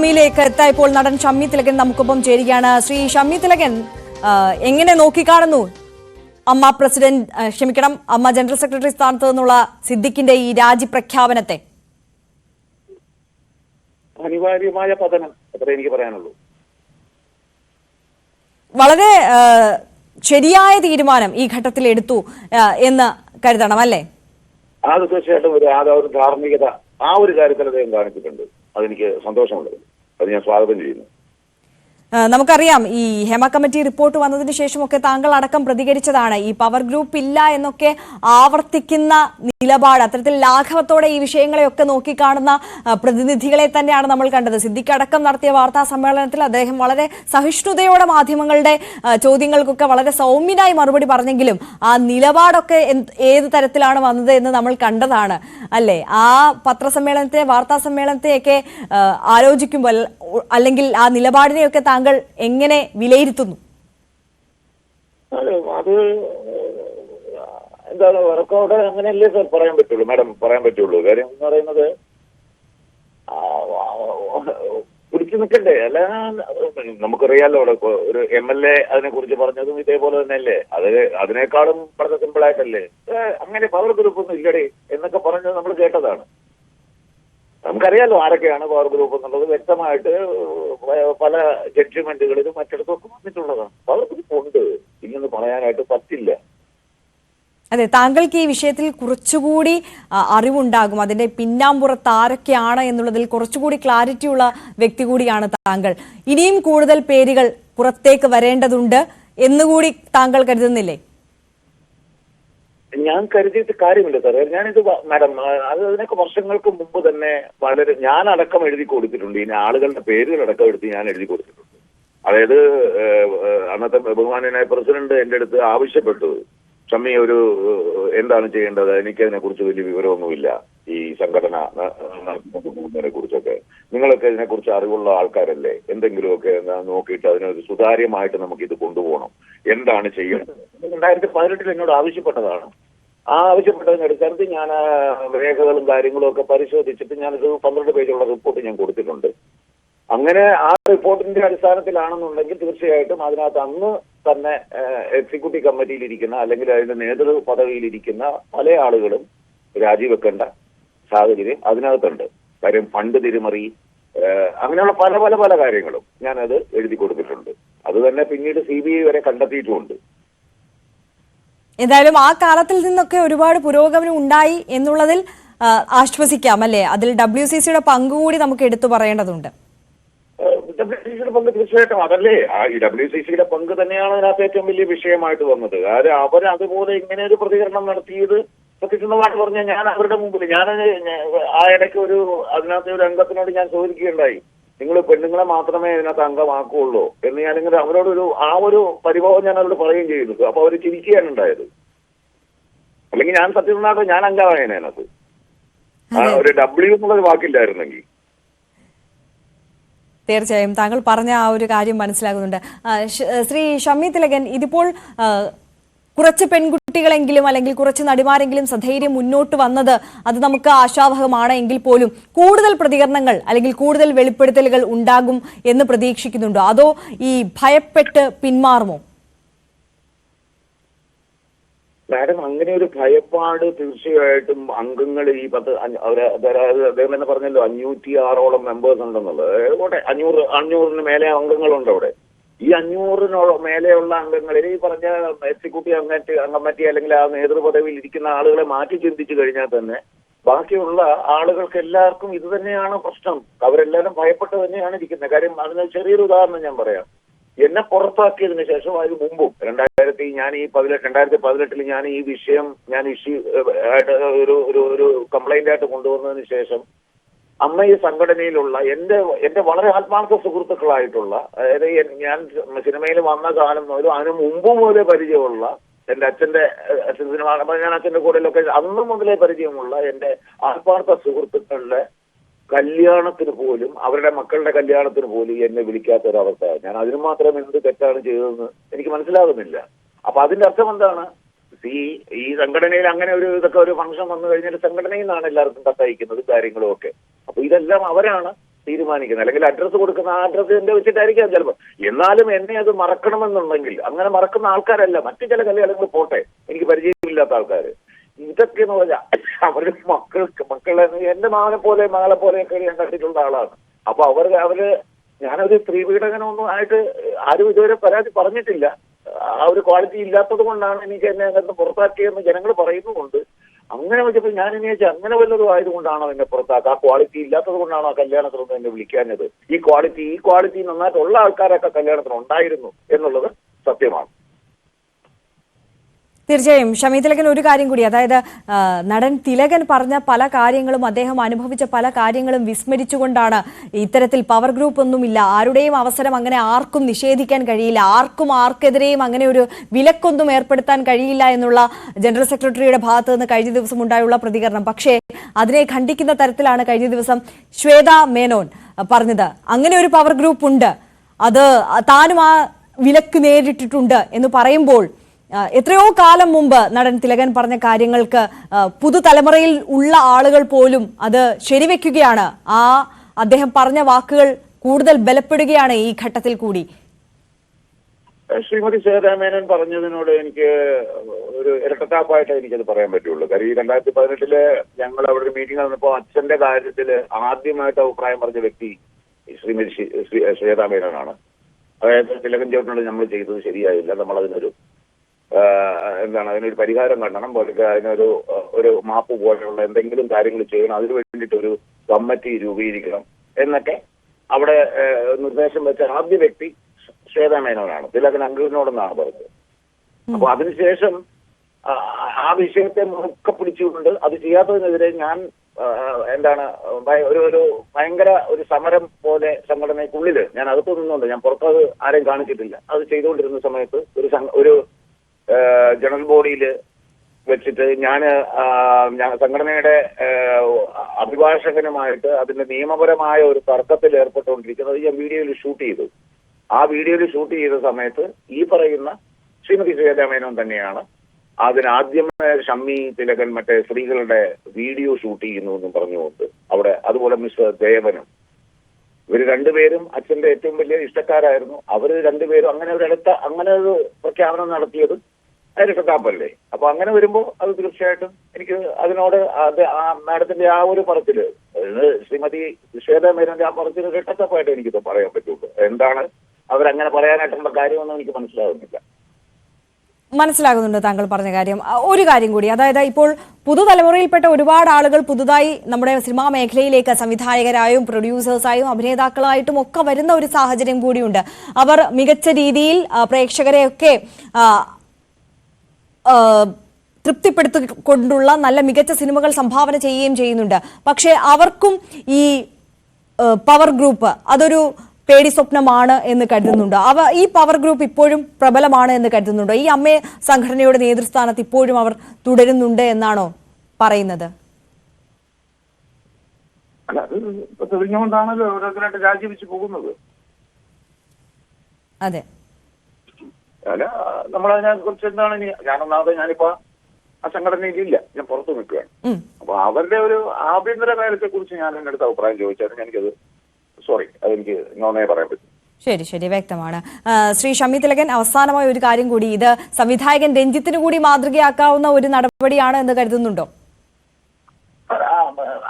റാമിയിലേക്ക് എത്തായപ്പോൾ നടൻ ഷമ്മി തിലകൻ നമുക്കൊപ്പം ചേരുകയാണ്. ശ്രീ ഷമ്മി തിലകൻ, എങ്ങനെ നോക്കിക്കാണുന്നു അമ്മ ജനറൽ സെക്രട്ടറി സ്ഥാനത്ത് നിന്നുള്ള സിദ്ദിഖിന്റെ ഈ രാജി പ്രഖ്യാപനത്തെ? അനിവാര്യമായ പതനം, അത്രേ എനിക്ക് പറയാനുള്ളൂ. വളരെ ശരിയായ തീരുമാനം ഈ ഘട്ടത്തിൽ എടുത്തു എന്ന് കരുതണം അല്ലേ? അത് തീർച്ചയായിട്ടും ഒരു ധാർമ്മികത ആ ഒരു കാര്യത്തിൽ അദ്ദേഹം കാണിച്ചിട്ടുണ്ട്. അതെനിക്ക് സന്തോഷമുള്ളത്, അത് ഞാൻ സ്വാഗതം ചെയ്യുന്നു. നമുക്കറിയാം, ഈ ഹേമ കമ്മിറ്റി റിപ്പോർട്ട് വന്നതിന് ശേഷമൊക്കെ താങ്കൾ അടക്കം പ്രതികരിച്ചതാണ്. ഈ പവർ ഗ്രൂപ്പ് ഇല്ല എന്നൊക്കെ ആവർത്തിക്കുന്ന നിലപാട്, അത്തരത്തിൽ ലാഘവത്തോടെ ഈ വിഷയങ്ങളെയൊക്കെ നോക്കിക്കാണുന്ന പ്രതിനിധികളെ തന്നെയാണ് നമ്മൾ കണ്ടത്. സിദ്ദിഖ് അടക്കം നടത്തിയ വാർത്താ സമ്മേളനത്തിൽ അദ്ദേഹം വളരെ സഹിഷ്ണുതയോടെ മാധ്യമങ്ങളുടെ ചോദ്യങ്ങൾക്കൊക്കെ വളരെ സൗമ്യനായി മറുപടി പറഞ്ഞെങ്കിലും ആ നിലപാടൊക്കെ ഏത് തരത്തിലാണ് വന്നത് എന്ന് നമ്മൾ കണ്ടതാണ് അല്ലേ? ആ പത്രസമ്മേളനത്തെ, വാർത്താ സമ്മേളനത്തെയൊക്കെ ആലോചിക്കുമ്പോൾ അല്ലെങ്കിൽ ആ നിലപാടിനെയൊക്കെ താങ്കൾ എങ്ങനെ വിലയിരുത്തുന്നു? അത് എന്താണ്, വർക്കൗട്ട് അങ്ങനെയല്ലേ സാർ പറയാൻ പറ്റുള്ളൂ, മാഡം പറയാൻ പറ്റുള്ളൂ. കാര്യം എന്ന് പറയുന്നത് പിടിച്ചു നിൽക്കണ്ടേ? അല്ല, നമുക്കറിയാലോ, അവിടെ ഒരു MLA അതിനെ കുറിച്ച് പറഞ്ഞതും ഇതേപോലെ തന്നെയല്ലേ? അതിനേക്കാളും വളരെ സിമ്പിളായിട്ടല്ലേ അങ്ങനെ പവർ ഗ്രൂപ്പ് ഒന്നും ഇല്ലടേ എന്നൊക്കെ പറഞ്ഞത് നമ്മൾ കേട്ടതാണ്. നമുക്കറിയാലോ ആരൊക്കെയാണ് പവർ ഗ്രൂപ്പ് എന്നുള്ളത് വ്യക്തമായിട്ട് പല ജഡ്ജ്മെന്റുകളിലും മറ്റിടത്തൊക്കെ വന്നിട്ടുള്ളതാണ്. പവർ ഗ്രൂപ്പ് ഉണ്ട്, ഇങ്ങനെ പറയാനായിട്ട് പറ്റില്ല. അതെ, താങ്കൾക്ക് ഈ വിഷയത്തിൽ കുറച്ചുകൂടി അറിവുണ്ടാകും, അതിന്റെ പിന്നാമ്പുറത്ത് ആരൊക്കെയാണ് എന്നുള്ളതിൽ കുറച്ചുകൂടി ക്ലാരിറ്റി ഉള്ള വ്യക്തി കൂടിയാണ് താങ്കൾ. ഇനിയും കൂടുതൽ പേരുകൾ പുറത്തേക്ക് വരേണ്ടതുണ്ട് എന്നുകൂടി താങ്കൾ കരുതുന്നില്ലേ? ഞാൻ കരുതിയിട്ട് കാര്യമില്ല സാർ. ഞാനിത് മാഡം, അതിനൊക്കെ വർഷങ്ങൾക്ക് മുമ്പ് തന്നെ ഞാനടക്കം എഴുതി കൊടുത്തിട്ടുണ്ട്. ഇനി ആളുകളുടെ പേരുകളടക്കം എടുത്ത് ഞാൻ എഴുതി കൊടുത്തിട്ടുണ്ട്. അതായത് അന്നത്തെ ബഹുമാന്യനായ പ്രസിഡന്റ് എന്റെ അടുത്ത് ആവശ്യപ്പെട്ടു, ഷമ്മി എന്താണ് ചെയ്യേണ്ടത്, എനിക്കതിനെ കുറിച്ച് വലിയ വിവരമൊന്നുമില്ല, ഈ സംഘടന നടത്തുന്നതിനെ കുറിച്ചൊക്കെ നിങ്ങളൊക്കെ ഇതിനെക്കുറിച്ച് അറിവുള്ള ആൾക്കാരല്ലേ, എന്തെങ്കിലുമൊക്കെ നോക്കിയിട്ട് അതിനൊരു സുതാര്യമായിട്ട് നമുക്കിത് കൊണ്ടുപോകണം, എന്താണ് ചെയ്യേണ്ടത്. 2018 എന്നോട് ആവശ്യപ്പെട്ടതാണ്. ആ ആവശ്യപ്പെട്ടതിനടുത്ത് ഞാൻ രേഖകളും കാര്യങ്ങളും ഒക്കെ പരിശോധിച്ചിട്ട് ഞാനൊരു 12 പേജുള്ള റിപ്പോർട്ട് ഞാൻ കൊടുത്തിട്ടുണ്ട്. അങ്ങനെ ആ റിപ്പോർട്ടിന്റെ അടിസ്ഥാനത്തിലാണെന്നുണ്ടെങ്കിൽ തീർച്ചയായിട്ടും അതിനകത്ത് അന്ന് തന്നെ എക്സിക്യൂട്ടീവ് കമ്മിറ്റിയിലിരിക്കുന്ന അല്ലെങ്കിൽ അതിന്റെ നേതൃ പദവിയിലിരിക്കുന്ന പല ആളുകളും രാജിവെക്കേണ്ട സാഹചര്യം അതിനകത്തുണ്ട്. കാര്യം ഫണ്ട് തിരിമറി, അങ്ങനെയുള്ള പല പല പല കാര്യങ്ങളും ഞാനത് എഴുതി കൊടുത്തിട്ടുണ്ട്. അത് തന്നെ പിന്നീട് CBI വരെ കണ്ടെത്തിയിട്ടുമുണ്ട്. എന്തായാലും ആ കാലത്തിൽ നിന്നൊക്കെ ഒരുപാട് പുരോഗമനം ഉണ്ടായി എന്നുള്ളതിൽ ആശ്വസിക്കാം അല്ലേ? അതിൽ WCCയുടെ പങ്കുകൂടി നമുക്ക് എടുത്തു പറയേണ്ടതുണ്ട്. WCCയുടെ പങ്ക് തീർച്ചയായിട്ടും അതല്ലേ, ഈ WCCയുടെ പങ്ക് തന്നെയാണ് അതിനകത്ത് ഏറ്റവും വലിയ വിഷയമായിട്ട് വന്നത്. കാര്യം അവരതുപോലെ ഇങ്ങനെ ഒരു പ്രതികരണം നടത്തിയത് സത്യസന്ധമായിട്ട് പറഞ്ഞാൽ ഞാൻ അവരുടെ മുമ്പിൽ ആ ഇടയ്ക്ക് അതിനകത്ത് ഒരു അംഗത്തിനോട് ഞാൻ ചോദിക്കുകയുണ്ടായി, നിങ്ങൾ പെണ്ണുങ്ങളെ മാത്രമേ ഇതിനകത്ത് അംഗമാക്കുള്ളൂ എന്ന് ഞാനിങ്ങനെ അവരോടൊരു ഒരു പരിഭവം ഞാൻ അവരോട് പറയുകയും ചെയ്യുന്നു. അപ്പൊ അവർ ചിരിക്കുകയാണ് ഉണ്ടായത്. അല്ലെങ്കിൽ ഞാൻ സത്യസന്ധമായിട്ട് ഞാൻ അംഗമായേനെ അതിനകത്ത്. ഒരു W എന്നുള്ളൊരു വാക്കില്ലായിരുന്നെങ്കിൽ. തീർച്ചയായും താങ്കൾ പറഞ്ഞ ആ ഒരു കാര്യം മനസ്സിലാകുന്നുണ്ട്. ശ്രീ ഷമ്മി തിലകൻ, ഇതിപ്പോൾ കുറച്ച് പെൺകുട്ടികളെങ്കിലും അല്ലെങ്കിൽ കുറച്ച് നടിമാരെങ്കിലും സധൈര്യം മുന്നോട്ട് വന്നത് അത് നമുക്ക് ആശാവഹമാണ് എങ്കിൽ പോലും കൂടുതൽ പ്രതികരണങ്ങൾ അല്ലെങ്കിൽ കൂടുതൽ വെളിപ്പെടുത്തലുകൾ ഉണ്ടാകും എന്ന് പ്രതീക്ഷിക്കുന്നുണ്ടോ? അതോ ഈ ഭയപ്പെട്ട് പിന്മാറുമോ? മാഡം, അങ്ങനെ ഒരു ഭയപ്പാട് തീർച്ചയായിട്ടും അംഗങ്ങൾ ഈ അദ്ദേഹം തന്നെ പറഞ്ഞല്ലോ 506ഓളം മെമ്പേഴ്സ് ഉണ്ടെന്നുള്ളത്. അതുകൊണ്ട് 500 മേലെ അംഗങ്ങളുണ്ട് അവിടെ. ഈ 500 മേലെയുള്ള അംഗങ്ങളിൽ ഈ പറഞ്ഞ എക്സിക്യൂട്ടീവ് കമ്മിറ്റി അല്ലെങ്കിൽ ആ നേതൃപദവിയിൽ ഇരിക്കുന്ന ആളുകളെ മാറ്റി ചിന്തിച്ചു കഴിഞ്ഞാൽ തന്നെ ബാക്കിയുള്ള ആളുകൾക്ക് എല്ലാവർക്കും ഇത് തന്നെയാണ് പ്രശ്നം. അവരെല്ലാവരും ഭയപ്പെട്ട് തന്നെയാണ് ഇരിക്കുന്നത്. കാര്യം അതിന് ചെറിയൊരു ഉദാഹരണം ഞാൻ പറയാം. എന്നെ പുറത്താക്കിയതിനു ശേഷം അതിന് മുമ്പും 2018 ഞാൻ ഈ വിഷയം ഇഷ്യൂ ആയിട്ട് ഒരു കംപ്ലൈന്റ് ആയിട്ട് കൊണ്ടുവന്നതിന് ശേഷം അമ്മ ഈ സംഘടനയിലുള്ള എന്റെ വളരെ ആത്മാർത്ഥ സുഹൃത്തുക്കളായിട്ടുള്ള, അതായത് ഞാൻ സിനിമയിൽ വന്ന കാലം മുതലും അതിന് മുമ്പ് മുതലേ പരിചയമുള്ള എന്റെ അച്ഛൻ സിനിമ ഞാൻ അച്ഛന്റെ കൂടെയൊക്കെ അന്ന് മുതലേ പരിചയമുള്ള എന്റെ ആത്മാർത്ഥ സുഹൃത്തുക്കളുടെ കല്യാണത്തിന് പോലും, അവരുടെ മക്കളുടെ കല്യാണത്തിന് പോലും എന്നെ വിളിക്കാത്ത ഒരവസ്ഥ. ഞാൻ അതിന് മാത്രം എന്ത് തെറ്റാണ് ചെയ്തതെന്ന് എനിക്ക് മനസ്സിലാകുന്നില്ല. അപ്പൊ അതിന്റെ അർത്ഥം എന്താണ്? ഈ സംഘടനയിൽ അങ്ങനെ ഒരു ഫംഗ്ഷൻ വന്നു കഴിഞ്ഞാൽ സംഘടനയിൽ നിന്നാണ് എല്ലാവർക്കും കത്തയക്കുന്നത് കാര്യങ്ങളും ഒക്കെ. അപ്പൊ ഇതെല്ലാം അവരാണ് തീരുമാനിക്കുന്നത്, അല്ലെങ്കിൽ അഡ്രസ്സ് കൊടുക്കുന്ന ആ അഡ്രസ്സ് എന്റെ വെച്ചിട്ടായിരിക്കാം ചിലപ്പോൾ. എന്നാലും എന്നെ അത് മറക്കണമെന്നുണ്ടെങ്കിൽ അങ്ങനെ മറക്കുന്ന ആൾക്കാരല്ല മറ്റു ചില കല്യാണങ്ങൾ പോട്ടെ, എനിക്ക് പരിചയമില്ലാത്ത ആൾക്കാർ. ഇതൊക്കെ എന്ന് പറഞ്ഞാൽ അവരുടെ മക്കളെ എന്റെ മകളെ പോലെയൊക്കെ ഞാൻ കണ്ടിട്ടുള്ള ആളാണ്. അപ്പൊ അവര് ഞാനൊരു സ്ത്രീ പീഡകനമൊന്നും ആയിട്ട് ആരും ഇതുവരെ പരാതി പറഞ്ഞിട്ടില്ല. ആ ഒരു ക്വാളിറ്റി ഇല്ലാത്തത് കൊണ്ടാണ് എനിക്ക് എന്നെ അതിനകത്ത് പുറത്താക്കിയെന്ന് ജനങ്ങൾ പറയുന്നുമുണ്ട്. അങ്ങനെ വെച്ചപ്പോൾ ഞാൻ ഇനി വെച്ചാൽ അങ്ങനെ വല്ലതും ആയതുകൊണ്ടാണോ എന്നെ പുറത്താക്കുക? ആ ക്വാളിറ്റി ഇല്ലാത്തത് കൊണ്ടാണോ ആ കല്യാണത്തിനൊന്നും എന്നെ വിളിക്കാഞ്ഞത്? ഈ ക്വാളിറ്റി നന്നായിട്ടുള്ള ആൾക്കാരൊക്കെ കല്യാണത്തിന് ഉണ്ടായിരുന്നു എന്നുള്ളത് സത്യമാണ്. തീർച്ചയായും ഷമി തിലകൻ, ഒരു കാര്യം കൂടി, അതായത് നടൻ തിലകൻ പറഞ്ഞ പല കാര്യങ്ങളും, അദ്ദേഹം അനുഭവിച്ച പല കാര്യങ്ങളും വിസ്മരിച്ചുകൊണ്ടാണ് ഇത്തരത്തിൽ പവർ ഗ്രൂപ്പ് ഒന്നുമില്ല, ആരുടെയും അവസരം അങ്ങനെ ആർക്കും നിഷേധിക്കാൻ കഴിയില്ല, ആർക്കെതിരെയും അങ്ങനെ ഒരു വിലക്കൊന്നും ഏർപ്പെടുത്താൻ കഴിയില്ല എന്നുള്ള ജനറൽ സെക്രട്ടറിയുടെ ഭാഗത്ത് നിന്ന് കഴിഞ്ഞ ദിവസം ഉണ്ടായുള്ള പ്രതികരണം. പക്ഷേ അതിനെ ഖണ്ഡിക്കുന്ന തരത്തിലാണ് കഴിഞ്ഞ ദിവസം ശ്വേത മേനോൻ പറഞ്ഞത്. അങ്ങനെ ഒരു പവർ ഗ്രൂപ്പ് ഉണ്ട്, അത് താനും ആ വിലക്ക് നേരിട്ടിട്ടുണ്ട് എന്ന് പറയുമ്പോൾ എത്രയോ കാലം മുമ്പ് നടൻ തിലകൻ പറഞ്ഞ കാര്യങ്ങൾക്ക് പുതുതലമുറയിൽ ഉള്ള ആളുകൾ പോലും അത് ശരിവെക്കുകയാണ്. അദ്ദേഹം പറഞ്ഞ വാക്കുകൾ കൂടുതൽ ബലപ്പെടുകയാണ് ഈ ഘട്ടത്തിൽ കൂടി. ശ്രീമതി ശ്വേതാമേനോൻ പറഞ്ഞതിനോട് എനിക്ക് ഒരു ഇരട്ടത്താപ്പായിട്ട് എനിക്കത് പറയാൻ പറ്റുള്ളൂ. കാര്യം ഈ 2018 ഞങ്ങൾ അവിടെ ഒരു മീറ്റിംഗ് നടന്നപ്പോൾ അച്ഛന്റെ കാര്യത്തിൽ ആദ്യമായിട്ട് അഭിപ്രായം പറഞ്ഞ വ്യക്തി ശ്രീമതി ശ്വേതാമേനോനാണ്. അതായത് തിലകൻ ചേട്ടനോട് നമ്മൾ ചെയ്തത് ശരിയായില്ല, നമ്മളതിനൊരു അതിനൊരു പരിഹാരം കാണണം, അതിനൊരു മാപ്പ് പോലെയുള്ള എന്തെങ്കിലും കാര്യങ്ങൾ ചെയ്യണം, അതിനു വേണ്ടിയിട്ടൊരു കമ്മിറ്റി രൂപീകരിക്കണം എന്നൊക്കെ അവിടെ നിർദ്ദേശം വെച്ച ആദ്യ വ്യക്തി ശ്വേതാമേനോനാണ്, തിലകൻ അങ്കിളിനോടെന്നാണ് പറഞ്ഞത്. അപ്പൊ അതിനുശേഷം ആ വിഷയത്തെ മുറുക്കെ പിടിച്ചുകൊണ്ട് അത് ചെയ്യാത്തതിനെതിരെ ഞാൻ ഒരു ഭയങ്കര ഒരു സമരം പോലെ സംഘടനയ്ക്കുള്ളില് ഞാൻ അകത്തു നിന്നുകൊണ്ട്, ഞാൻ പുറത്തത് ആരെയും കാണിച്ചിട്ടില്ല, അത് ചെയ്തുകൊണ്ടിരുന്ന സമയത്ത് ഒരു ജനറൽ ബോഡിയിൽ വെച്ചിട്ട് ഞാൻ സംഘടനയുടെ അഭിഭാഷകനുമായിട്ട് അതിന്റെ നിയമപരമായ ഒരു തർക്കത്തിൽ ഏർപ്പെട്ടുകൊണ്ടിരിക്കുന്നത് ഞാൻ വീഡിയോയിൽ ഷൂട്ട് ചെയ്തു. ആ വീഡിയോയിൽ ഷൂട്ട് ചെയ്ത സമയത്ത് ഈ പറയുന്ന ശ്രീമതി ശ്വേതാമേനോൻ തന്നെയാണ് അതിനാദ്യം ഷമ്മി തിലകൻ മറ്റേ സ്ത്രീകളുടെ വീഡിയോ ഷൂട്ട് ചെയ്യുന്നു എന്നും പറഞ്ഞുകൊണ്ട് അവിടെ, അതുപോലെ മിസ്റ്റർ ദേവനും, ഇവര് രണ്ടുപേരും അച്ഛന്റെ ഏറ്റവും വലിയ ഇഷ്ടക്കാരായിരുന്നു. അവര് രണ്ടുപേരും അങ്ങനെ ഒരു പ്രഖ്യാപനം നടത്തിയത് ഇരട്ടത്താപ്പല്ലേ? അപ്പൊ അങ്ങനെ വരുമ്പോൾ അത് തീർച്ചയായിട്ടും എനിക്ക് അതിനോട് മാഡത്തിന്റെ ആ ഒരു പറച്ചില്, ശ്രീമതി ശ്വേതാമേനോന്റെ ആ പറച്ചില് ഇരട്ടത്താപ്പായിട്ട് എനിക്കിത് പറയാൻ പറ്റുള്ളൂ. എന്താണ് അവരങ്ങനെ പറയാനായിട്ടുള്ള കാര്യമൊന്നും എനിക്ക് മനസ്സിലാകുന്നില്ല. മനസ്സിലാകുന്നുണ്ട് താങ്കൾ പറഞ്ഞ കാര്യം. ഒരു കാര്യം കൂടി, അതായത് ഇപ്പോൾ പുതുതലമുറയിൽപ്പെട്ട ഒരുപാട് ആളുകൾ പുതുതായി നമ്മുടെ സിനിമാ മേഖലയിലേക്ക് സംവിധായകരായും പ്രൊഡ്യൂസേഴ്സായും അഭിനേതാക്കളായിട്ടും ഒക്കെ വരുന്ന ഒരു സാഹചര്യം കൂടിയുണ്ട്. അവർ മികച്ച രീതിയിൽ പ്രേക്ഷകരെയൊക്കെ തൃപ്തിപ്പെടുത്തിക്കൊണ്ടുള്ള നല്ല മികച്ച സിനിമകൾ സംഭാവന ചെയ്യുകയും ചെയ്യുന്നുണ്ട്. പക്ഷേ അവർക്കും ഈ പവർ ഗ്രൂപ്പ് അതൊരു പേടി സ്വപ്നമാണ് എന്ന് കരുതുന്നുണ്ട്. ഈ പവർ ഗ്രൂപ്പ് ഇപ്പോഴും പ്രബലമാണ് എന്ന് കരുതുന്നുണ്ടോ? ഈ അമ്മേ സംഘടനയുടെ നേതൃസ്ഥാനത്ത് ഇപ്പോഴും അവർ തുടരുന്നുണ്ട് എന്നാണോ പറയുന്നത്? അല്ല, അത് ഇപ്പൊ തെളിഞ്ഞുകൊണ്ടാണല്ലോ ഓരോരുത്തരായിട്ട് രാജിവെച്ച് പോകുന്നത്. അതെ, അല്ല, നമ്മളതിനെ കുറിച്ച് എന്താണ് ഞാനിപ്പോ ആ സംഘടനയിലില്ല, ഞാൻ പുറത്തു നിൽക്കുകയാണ്. അപ്പൊ അവരുടെ ഒരു ആഭ്യന്തര കാര്യത്തെ കുറിച്ച് ഞാൻ എന്റെ അടുത്ത് അഭിപ്രായം ചോദിച്ചാൽ എനിക്കത് അതെനിക്ക് നോന്നേ പറയാൻ പറ്റും. ശരി, വ്യക്തമാണ്. ശ്രീ ഷമ്മി തിലകൻ, അവസാനമായ ഒരു കാര്യം കൂടി, ഇത് സംവിധായകൻ രഞ്ജിത്തിന് കൂടി മാതൃകയാക്കാവുന്ന ഒരു നടപടിയാണ് എന്ന് കരുതുന്നുണ്ടോ?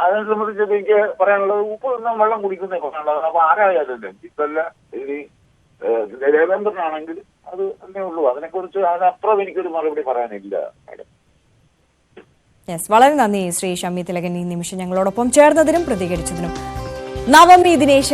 അതിനെ സംബന്ധിച്ചത് എനിക്ക് പറയാനുള്ളത്, ഉപ്പ് നിന്നും വെള്ളം കുടിക്കുന്നേ പറയാനുള്ളത്. അപ്പൊ ആരായാലും രഞ്ജിത്തല്ല ഇനി ദേവേന്ദ്രനാണെങ്കിൽ അത് തന്നെ ഉള്ളൂ. അതിനെക്കുറിച്ച് അതിനപ്പുറം എനിക്കൊരു മറുപടി പറയാനില്ല. വളരെ നന്ദി ശ്രീ ഷമ്മി തിലകൻ, ഈ നിമിഷം ഞങ്ങളോടൊപ്പം ചേർന്നതിനും പ്രതികരിച്ചതിനും. നവമി ദിനേശ്